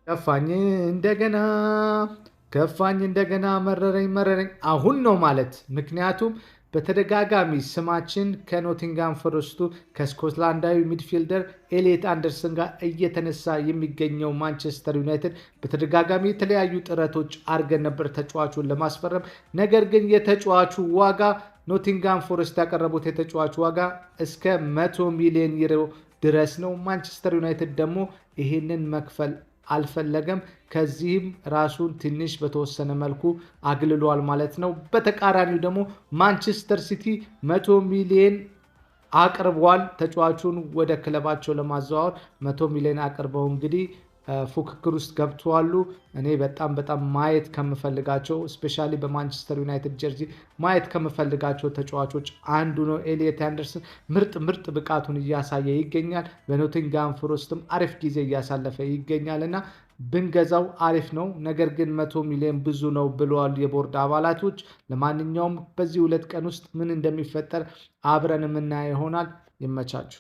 ከፋኝ እንደገና ከፋኝ እንደገና መረረኝ አሁን ነው ማለት። ምክንያቱም በተደጋጋሚ ስማችን ከኖቲንጋም ፎረስቱ ከስኮትላንዳዊ ሚድፊልደር ኤሊየት አንደርሰን ጋር እየተነሳ የሚገኘው ማንቸስተር ዩናይትድ በተደጋጋሚ የተለያዩ ጥረቶች አድርገን ነበር ተጫዋቹን ለማስፈረም። ነገር ግን የተጫዋቹ ዋጋ ኖቲንጋም ፎረስት ያቀረቡት የተጫዋቹ ዋጋ እስከ 100 ሚሊዮን ዩሮ ድረስ ነው። ማንቸስተር ዩናይትድ ደግሞ ይህንን መክፈል አልፈለገም። ከዚህም ራሱን ትንሽ በተወሰነ መልኩ አግልሏል ማለት ነው። በተቃራኒው ደግሞ ማንቸስተር ሲቲ 100 ሚሊዮን አቅርቧል። ተጫዋቹን ወደ ክለባቸው ለማዘዋወር 100 ሚሊዮን አቅርበው እንግዲህ ፉክክር ውስጥ ገብተዋል። እኔ በጣም ማየት ከምፈልጋቸው ስፔሻሊ በማንቸስተር ዩናይትድ ጀርዚ ማየት ከምፈልጋቸው ተጫዋቾች አንዱ ነው። ኤሊየት አንደርሰን ምርጥ ብቃቱን እያሳየ ይገኛል። በኖቲንጋም ፎረስትም አሪፍ ጊዜ እያሳለፈ ይገኛል እና ብንገዛው አሪፍ ነው። ነገር ግን 100 ሚሊዮን ብዙ ነው ብለዋል የቦርድ አባላቶች። ለማንኛውም በዚህ 2 ቀን ውስጥ ምን እንደሚፈጠር አብረን የምናየው ይሆናል። ይመቻችሁ።